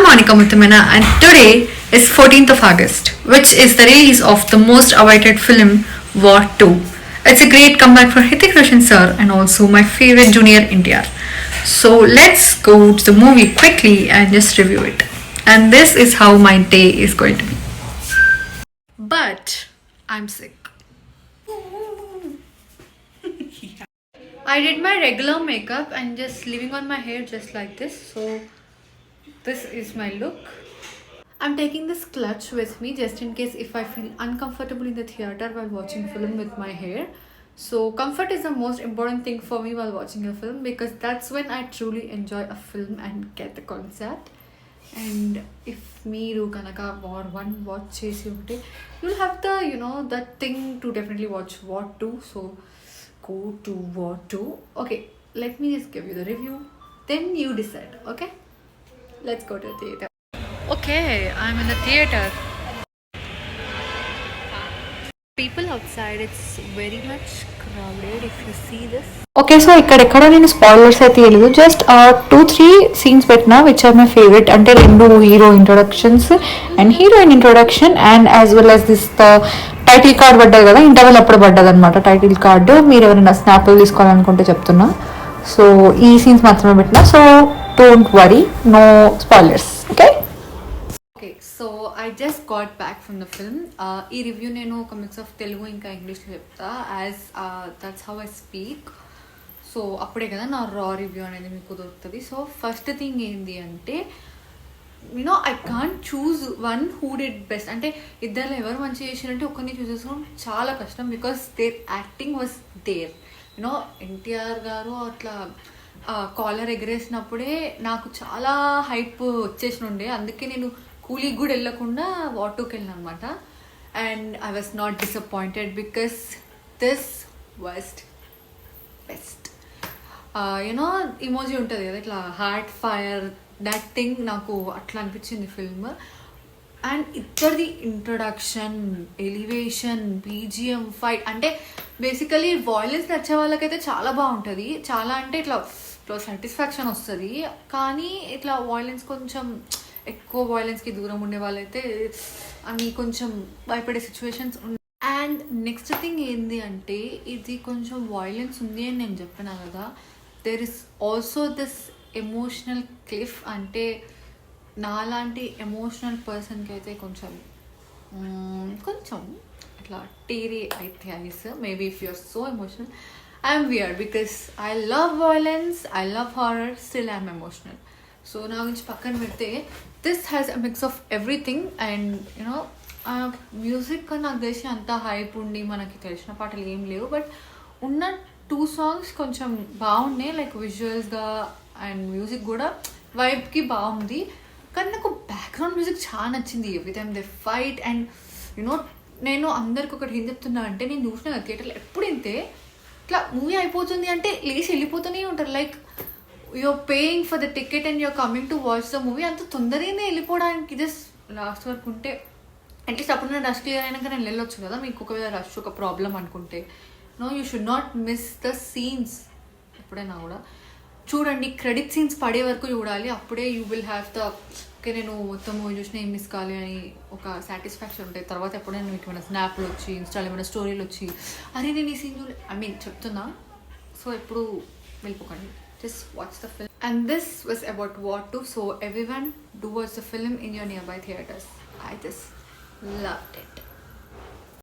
I'm Monica Muthamana and today is 14th of August, which is the release of the most awaited film War 2. It's a great comeback for Hrithik Roshan sir and also my favorite junior NTR. So let's go to the movie quickly and just review it. And this is how my day is going to be. But I'm sick. I did my regular makeup and just leaving on my hair just like this. So this is my look. I'm taking this clutch with me just in case if I feel uncomfortable in the theater while watching film with my hair. So comfort is the most important thing for me while watching a film because that's when I truly enjoy a film and get the concept. And if మీరు కనుక war 1 watch చేసి ఉంటే you'll have the that thing to definitely watch war 2. So go to war 2. Okay, let me just give you the review, then you decide. Okay, let's go to the theater. Okay, I'm in the theater. People outside, it's very much crowded if you see this. Okay, so ఇక్కడెక్కడ నేను spoilers అయితే తెలియదు, just 2-3 scenes పెట్టినా which are my favourite. అంటే 2 hero introductions and heroine introduction and as well as this the title card పడ్డది కదా, interval అప్పుడు పడ్డది అనమాట టైటిల్ కార్డు. మీరు ఎవరైనా స్నాప్లు తీసుకోవాలనుకుంటే చెప్తున్నా. సో ఈ సీన్స్ మాత్రమే పెట్టినా, so don't worry, no spoilers. Okay okay, so I just got back from the film. ఈ రివ్యూ నేను ఒక మిక్స్ ఆఫ్ తెలుగు ఇంకా ఇంగ్లీష్లో చెప్తా, as that's how I speak. So అప్పుడే కదా నా రా రివ్యూ అనేది మీకు దొరుకుతుంది. సో ఫస్ట్ థింగ్ ఏంటి అంటే, I can't choose one who did best. అంటే ఇద్దరు ఎవరు మంచిగా చేసినంటే ఒక్కరిని చూస్ చేసుకోవడం చాలా కష్టం because their acting was there. NTR గారు అట్లా కాలర్ ఎగరేసినప్పుడే నాకు చాలా హైప్ వచ్చేసి ఉండే, అందుకే నేను కూలీకి కూడా వెళ్ళకుండా వాటర్కి వెళ్ళిన అనమాట. And I was not disappointed because this was best. Emoji ఉంటుంది కదా ఇట్లా హార్ట్ ఫైర్, దట్ థింగ్ నాకు అట్లా అనిపించింది ఫిల్మ్. అండ్ ఇద్దరిది ఇంట్రొడక్షన్, ఎలివేషన్, బీజిఎం, ఫైట్, అంటే బేసికలీ వాయిలెన్స్ నచ్చే వాళ్ళకైతే చాలా బాగుంటుంది. చాలా అంటే ఇట్లా సాటిస్ఫాక్షన్ వస్తుంది. కానీ ఇట్లా వాయిలెన్స్ కొంచెం ఎక్కువ వాయిలెన్స్కి దూరం ఉండే వాళ్ళైతే అని కొంచెం భయపడే సిచ్యువేషన్స్ ఉన్నాయి. అండ్ నెక్స్ట్ థింగ్ ఏంది అంటే, ఇది కొంచెం వాయిలెన్స్ ఉంది అని నేను చెప్పినా కదా, there is also this emotional cliff. అంటే నాలాంటి ఎమోషనల్ పర్సన్కి అయితే కొంచెం ఇట్లా టీరీ అయితే eyes. Maybe if you're so emotional, I'm weird because I love violence, I love horror, still I'm emotional. So నా గురించి పక్కన పెడితే this has a mix of everything. And music నాకు తెలిసి అంత హైప్ ఉండి మనకి తెలిసిన పాటలు ఏం లేవు, బట్ ఉన్న 2 సాంగ్స్ కొంచెం బాగున్నాయి, లైక్ విజువల్స్గా అండ్ మ్యూజిక్ కూడా వైబ్కి బాగుంది. కానీ నాకు బ్యాక్గ్రౌండ్ మ్యూజిక్ చాలా నచ్చింది. Every time they fight. And నేను అందరికి ఒకటి ఏం చెప్తున్నా అంటే, నేను చూసిన థియేటర్లో ఎప్పుడు ఇంతే, ఇట్లా మూవీ అయిపోతుంది అంటే లేచి వెళ్ళిపోతూనే ఉంటారు. Like you're paying for the ticket and you're coming to watch the movie. అంత తొందరగానే వెళ్ళిపోవడానికి జస్ట్ లాస్ట్ వరకు ఉంటే అట్లీస్ట్ అప్పుడు నేను రష్ క్లియర్ అయినాక నేను వెళ్ళొచ్చు కదా. మీకు ఒకవేళ రష్ ఒక ప్రాబ్లం అనుకుంటే you should not miss the scenes. ఎప్పుడైనా కూడా చూడండి, క్రెడిట్ సీన్స్ పడే వరకు చూడాలి, అప్పుడే you will have the okay నేను మొత్తం మూవీ చూసిన ఏం మిస్ కావాలి అని ఒక సాటిస్ఫాక్షన్ ఉంటుంది. తర్వాత ఎప్పుడైనా మీకు ఏమైనా స్నాప్లు వచ్చి, ఇన్స్టాలో ఏమైనా స్టోరీలు వచ్చి అరే నేను ఈ సీన్ చెప్తున్నా. సో ఎప్పుడు వెళ్ళిపోకండి, just watch the film. And this was about War 2. So everyone do watch the film in your nearby theaters. I just loved it.